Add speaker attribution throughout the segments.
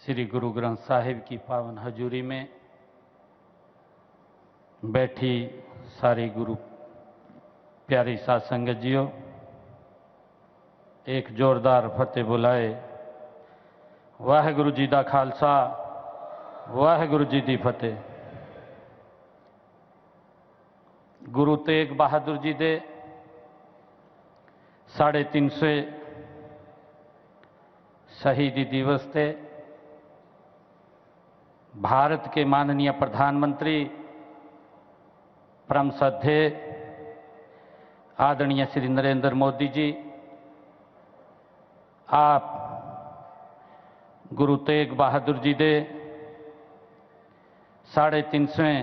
Speaker 1: श्री गुरु ग्रंथ साहिब की पावन हजूरी में बैठी सारी गुरु प्यारी साध संगत जियो, एक जोरदार फतेह बुलाए। वाहिगुरु जी दा खालसा, वाहिगुरु जी दी फतेह। गुरु तेग बहादुर जी दे 350 शहीदी दिवस ते भारत के माननीय प्रधानमंत्री परम श्रद्धेय आदरणीय श्री नरेंद्र मोदी जी, आप गुरु तेग बहादुर जी दे 350वें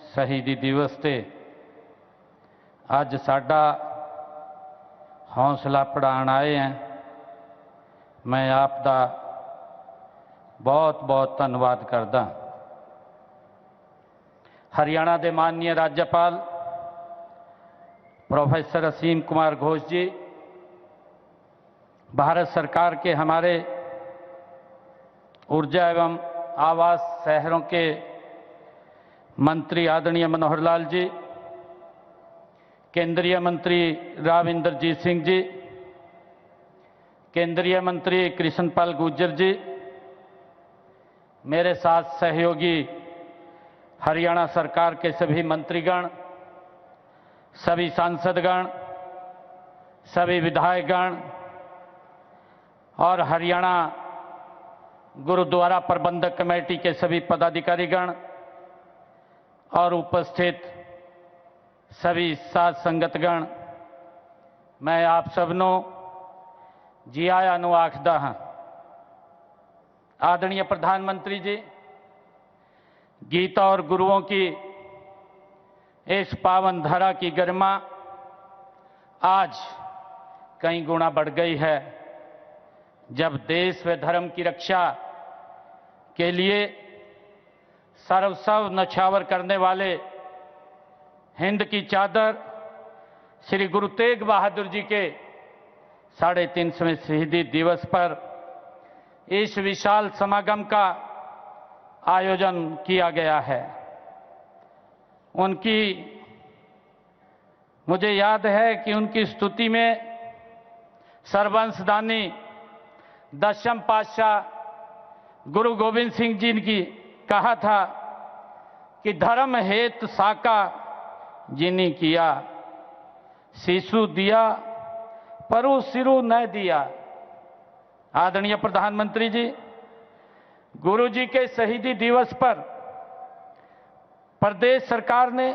Speaker 1: शहीदी दिवस ते अज साडा हौसला बढ़ाण आए हैं। मैं आप दा बहुत बहुत धन्यवाद करदा। हरियाणा के माननीय राज्यपाल प्रोफेसर असीम कुमार घोष जी, भारत सरकार के हमारे ऊर्जा एवं आवास शहरों के मंत्री आदरणीय मनोहर लाल जी, केंद्रीय मंत्री राव इंद्रजीत सिंह जी, केंद्रीय मंत्री कृष्णपाल गुर्जर जी, मेरे साथ सहयोगी हरियाणा सरकार के सभी मंत्रीगण, सभी सांसदगण, सभी विधायकगण और हरियाणा गुरुद्वारा प्रबंधक कमेटी के सभी पदाधिकारीगण और उपस्थित सभी साध संगतगण, मैं आप सबनों जी आया नु आखदा हाँ। आदरणीय प्रधानमंत्री जी, गीता और गुरुओं की इस पावन धरा की गरिमा आज कई गुना बढ़ गई है, जब देश व धर्म की रक्षा के लिए सर्वस्व नछावर करने वाले हिंद की चादर श्री गुरु तेग बहादुर जी के 350वें शहीदी दिवस पर इस विशाल समागम का आयोजन किया गया है। उनकी मुझे याद है कि उनकी स्तुति में सर्वंशदानी दशम पातशाह गुरु गोविंद सिंह जी ने कहा था कि धर्म हेत साका जिनी किया, शिशु दिया परु सिरु न दिया। आदरणीय प्रधानमंत्री जी, गुरु जी के शहीदी दिवस पर प्रदेश सरकार ने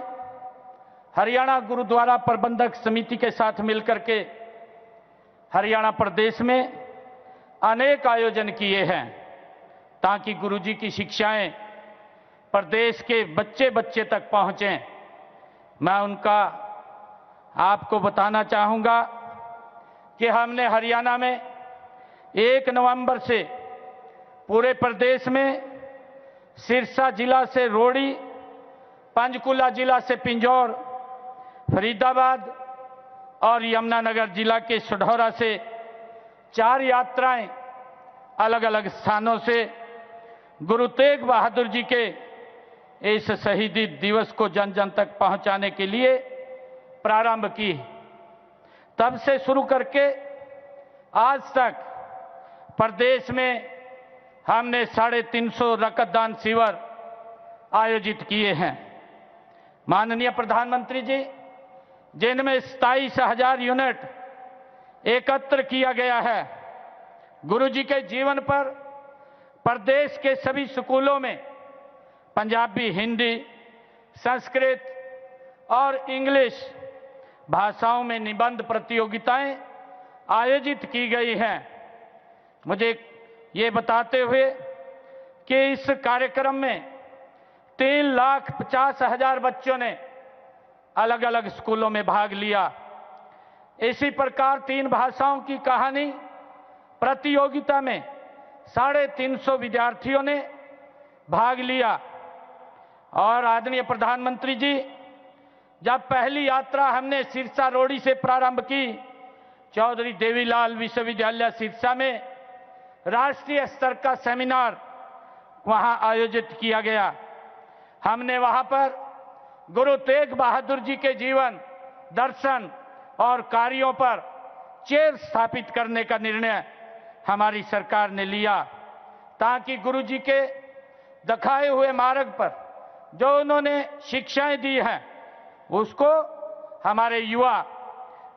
Speaker 1: हरियाणा गुरुद्वारा प्रबंधक समिति के साथ मिलकर के हरियाणा प्रदेश में अनेक आयोजन किए हैं, ताकि गुरु जी की शिक्षाएं प्रदेश के बच्चे बच्चे तक पहुंचें। मैं उनका आपको बताना चाहूँगा कि हमने हरियाणा में 1 नवंबर से पूरे प्रदेश में सिरसा जिला से रोड़ी, पंचकुला जिला से पिंजौर, फरीदाबाद और यमुनानगर जिला के सढौरा से 4 यात्राएं अलग अलग स्थानों से गुरु तेग बहादुर जी के इस शहीदी दिवस को जन जन तक पहुंचाने के लिए प्रारंभ की। तब से शुरू करके आज तक प्रदेश में हमने 350 रक्तदान शिविर आयोजित किए हैं। माननीय प्रधानमंत्री जी, जिनमें 27,000 यूनिट एकत्र किया गया है। गुरु जी के जीवन पर प्रदेश के सभी स्कूलों में पंजाबी, हिंदी, संस्कृत और इंग्लिश भाषाओं में निबंध प्रतियोगिताएं आयोजित की गई हैं। मुझे ये बताते हुए कि इस कार्यक्रम में 3,50,000 बच्चों ने अलग अलग स्कूलों में भाग लिया। इसी प्रकार 3 भाषाओं की कहानी प्रतियोगिता में 350 विद्यार्थियों ने भाग लिया। और आदरणीय प्रधानमंत्री जी, जब पहली यात्रा हमने सिरसा रोड़ी से प्रारंभ की, चौधरी देवीलाल विश्वविद्यालय सिरसा में राष्ट्रीय स्तर का सेमिनार वहां आयोजित किया गया। हमने वहां पर गुरु तेग बहादुर जी के जीवन, दर्शन और कार्यों पर चेयर स्थापित करने का निर्णय हमारी सरकार ने लिया, ताकि गुरु जी के दिखाए हुए मार्ग पर जो उन्होंने शिक्षाएं दी हैं उसको हमारे युवा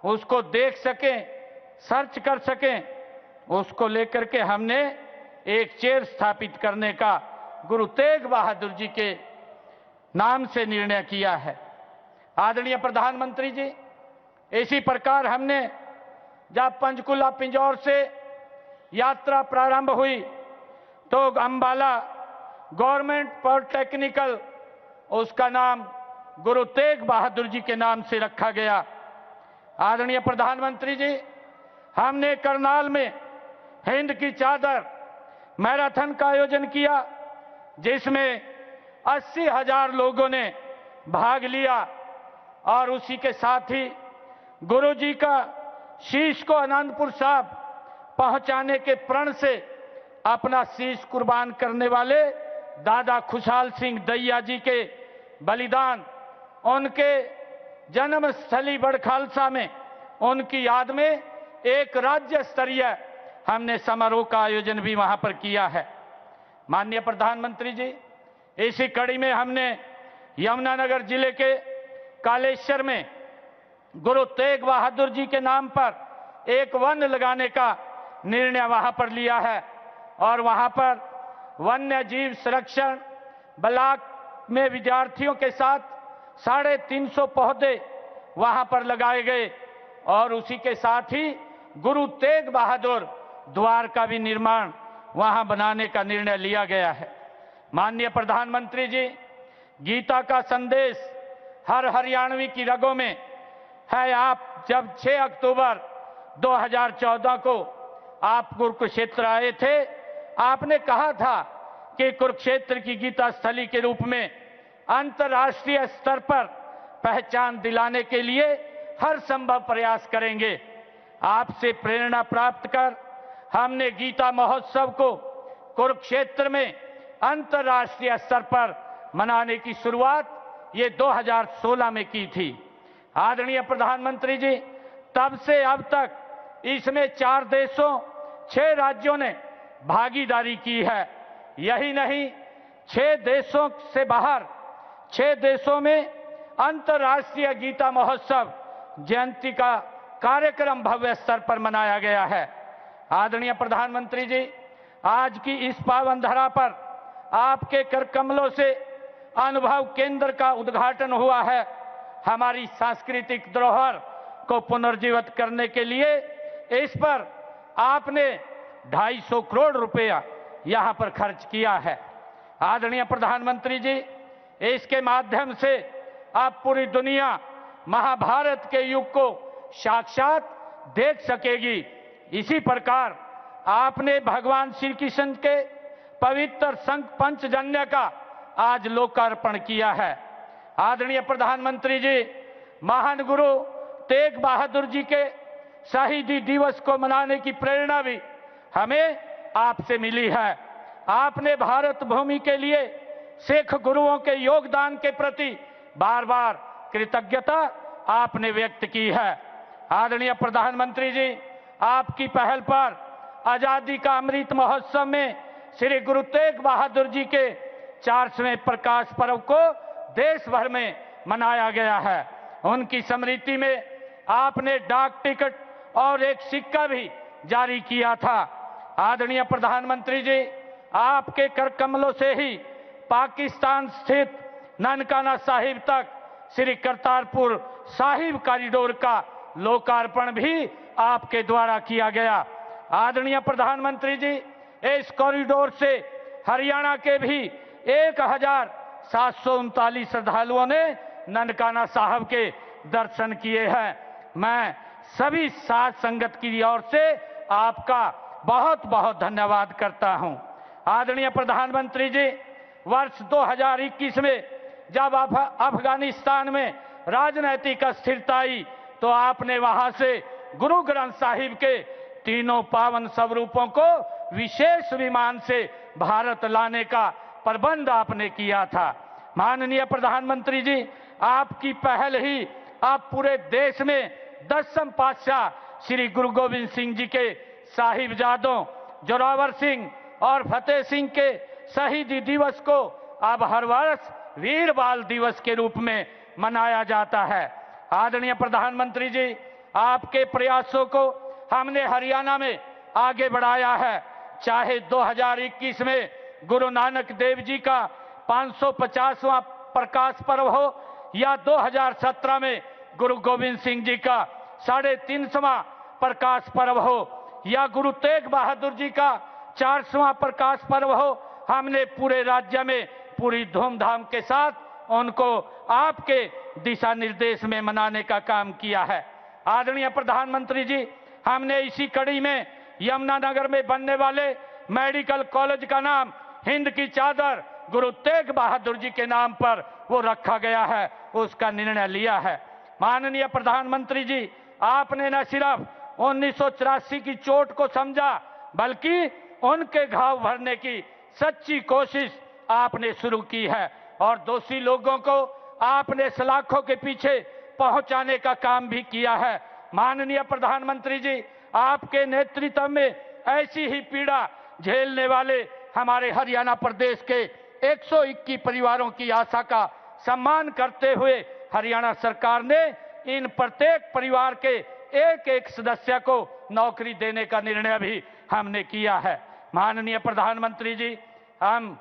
Speaker 1: उसको देख सकें, सर्च कर सकें। उसको लेकर के हमने एक चेयर स्थापित करने का गुरु तेग बहादुर जी के नाम से निर्णय किया है। आदरणीय प्रधानमंत्री जी, इसी प्रकार हमने जब पंचकुला पिंजौर से यात्रा प्रारंभ हुई तो अंबाला गवर्नमेंट पॉलिटेक्निकल, उसका नाम गुरु तेग बहादुर जी के नाम से रखा गया। आदरणीय प्रधानमंत्री जी, हमने करनाल में हिंद की चादर मैराथन का आयोजन किया, जिसमें 80,000 लोगों ने भाग लिया और उसी के साथ ही गुरु जी का शीश को आनंदपुर साहब पहुंचाने के प्रण से अपना शीश कुर्बान करने वाले दादा खुशहाल सिंह दैया जी के बलिदान, उनके जन्मस्थली बड़खालसा में उनकी याद में एक राज्य स्तरीय हमने समारोह का आयोजन भी वहां पर किया है। माननीय प्रधानमंत्री जी, इसी कड़ी में हमने यमुनानगर जिले के कालेश्वर में गुरु तेग बहादुर जी के नाम पर एक वन लगाने का निर्णय वहां पर लिया है और वहां पर वन्य जीव संरक्षण ब्लॉक में विद्यार्थियों के साथ 350 पौधे वहां पर लगाए गए और उसी के साथ ही गुरु तेग बहादुर द्वार का भी निर्माण वहां बनाने का निर्णय लिया गया है। माननीय प्रधानमंत्री जी, गीता का संदेश हर हरियाणवी की रगों में है। आप जब 6 अक्टूबर 2014 को आप कुरुक्षेत्र आए थे, आपने कहा था कि कुरुक्षेत्र की गीता स्थली के रूप में अंतर्राष्ट्रीय स्तर पर पहचान दिलाने के लिए हर संभव प्रयास करेंगे। आपसे प्रेरणा प्राप्त कर हमने गीता महोत्सव को कुरुक्षेत्र में अंतर्राष्ट्रीय स्तर पर मनाने की शुरुआत ये 2016 में की थी। आदरणीय प्रधानमंत्री जी, तब से अब तक इसमें 4 देशों 6 राज्यों ने भागीदारी की है। यही नहीं, 6 देशों से बाहर 6 देशों में अंतर्राष्ट्रीय गीता महोत्सव जयंती का कार्यक्रम भव्य स्तर पर मनाया गया है। आदरणीय प्रधानमंत्री जी, आज की इस पावन धरा पर आपके कर कमलों से अनुभव केंद्र का उद्घाटन हुआ है। हमारी सांस्कृतिक धरोहर को पुनर्जीवित करने के लिए इस पर आपने 250 करोड़ रुपया यहां पर खर्च किया है। आदरणीय प्रधानमंत्री जी, इसके माध्यम से आप पूरी दुनिया महाभारत के युग को साक्षात देख सकेगी। इसी प्रकार आपने भगवान श्री कृष्ण के पवित्र संघ पंचजन्य का आज लोकार्पण किया है। आदरणीय प्रधानमंत्री जी, महान गुरु तेग बहादुर जी के शहीदी दिवस को मनाने की प्रेरणा भी हमें आपसे मिली है। आपने भारत भूमि के लिए सिख गुरुओं के योगदान के प्रति बार बार कृतज्ञता आपने व्यक्त की है। आदरणीय प्रधानमंत्री जी, आपकी पहल पर आजादी का अमृत महोत्सव में श्री गुरु तेग बहादुर जी के 400वें प्रकाश पर्व को देश भर में मनाया गया है। उनकी स्मृति में आपने डाक टिकट और एक सिक्का भी जारी किया था। आदरणीय प्रधानमंत्री जी, आपके कर कमलों से ही पाकिस्तान स्थित ननकाना साहिब तक श्री करतारपुर साहिब कॉरिडोर का लोकार्पण भी आपके द्वारा किया गया। आदरणीय प्रधानमंत्री जी, इस कॉरिडोर से हरियाणा के भी 1739 श्रद्धालुओं ने ननकाना साहब के दर्शन किए हैं। मैं सभी साथ संगत की ओर से आपका बहुत बहुत धन्यवाद करता हूं। आदरणीय प्रधानमंत्री जी, वर्ष 2021 में जब अफगानिस्तान में राजनीतिक अस्थिरता आई तो आपने वहां से गुरु ग्रंथ साहिब के 3 पावन स्वरूपों को विशेष विमान से भारत लाने का प्रबंध आपने किया था। माननीय प्रधानमंत्री जी, आपकी पहल ही आप पूरे देश में 10वें पातशाह श्री गुरु गोविंद सिंह जी के साहिबजादों जोरावर सिंह और फतेह सिंह के शहीदी दिवस को अब हर वर्ष वीर बाल दिवस के रूप में मनाया जाता है। आदरणीय प्रधानमंत्री जी, आपके प्रयासों को हमने हरियाणा में आगे बढ़ाया है। चाहे 2021 में गुरु नानक देव जी का 550वां प्रकाश पर्व हो या 2017 में गुरु गोविंद सिंह जी का 350वां प्रकाश पर्व हो या गुरु तेग बहादुर जी का 400वां प्रकाश पर्व हो, हमने पूरे राज्य में पूरी धूमधाम के साथ उनको आपके दिशा निर्देश में मनाने का काम किया है। आदरणीय प्रधानमंत्री जी, हमने इसी कड़ी में यमुनानगर में बनने वाले मेडिकल कॉलेज का नाम हिंद की चादर गुरु तेग बहादुर जी के नाम पर वो रखा गया है, उसका निर्णय लिया है। माननीय प्रधानमंत्री जी, आपने न सिर्फ 1984 की चोट को समझा, बल्कि उनके घाव भरने की सच्ची कोशिश आपने शुरू की है और दोषी लोगों को आपने सलाखों के पीछे पहुंचाने का काम भी किया है। माननीय प्रधानमंत्री जी, आपके नेतृत्व में ऐसी ही पीड़ा झेलने वाले हमारे हरियाणा प्रदेश के 121 परिवारों की आशा का सम्मान करते हुए हरियाणा सरकार ने इन प्रत्येक परिवार के एक एक सदस्य को नौकरी देने का निर्णय भी हमने किया है। माननीय प्रधानमंत्री जी, हम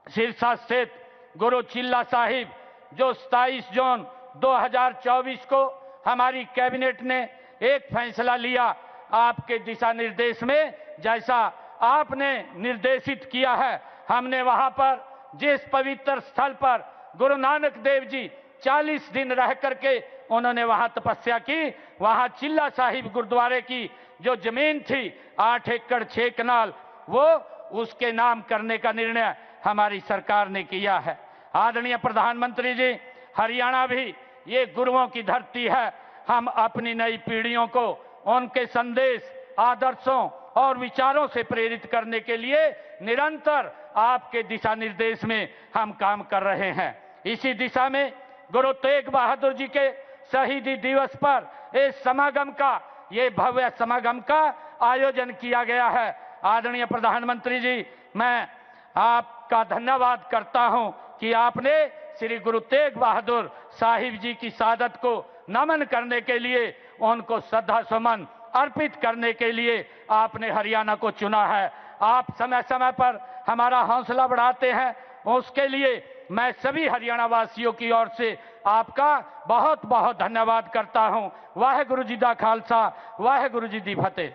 Speaker 1: सिरसा स्थित गुरु चिल्ला साहिब जो 27 जून 2024 को हमारी कैबिनेट ने एक फैसला लिया, आपके दिशा निर्देश में जैसा आपने निर्देशित किया है, हमने वहां पर जिस पवित्र स्थल पर गुरु नानक देव जी 40 दिन रह करके उन्होंने वहां तपस्या की, वहां चिल्ला साहिब गुरुद्वारे की जो जमीन थी 8 एकड़ 6 कनाल, वो उसके नाम करने का निर्णय हमारी सरकार ने किया है। आदरणीय प्रधानमंत्री जी, हरियाणा भी ये गुरुओं की धरती है। हम अपनी नई पीढ़ियों को उनके संदेश, आदर्शों और विचारों से प्रेरित करने के लिए निरंतर आपके दिशा निर्देश में हम काम कर रहे हैं। इसी दिशा में गुरु तेग बहादुर जी के शहीदी दिवस पर इस समागम का, ये भव्य समागम का आयोजन किया गया है। आदरणीय प्रधानमंत्री जी, मैं आपका धन्यवाद करता हूं कि आपने श्री गुरु तेग बहादुर साहिब जी की शहादत को नमन करने के लिए, उनको श्रद्धा सुमन अर्पित करने के लिए आपने हरियाणा को चुना है। आप समय समय पर हमारा हौसला बढ़ाते हैं, उसके लिए मैं सभी हरियाणा वासियों की ओर से आपका बहुत बहुत धन्यवाद करता हूं। वाहेगुरु जी दा खालसा, वाहेगुरु जी दी फतेह।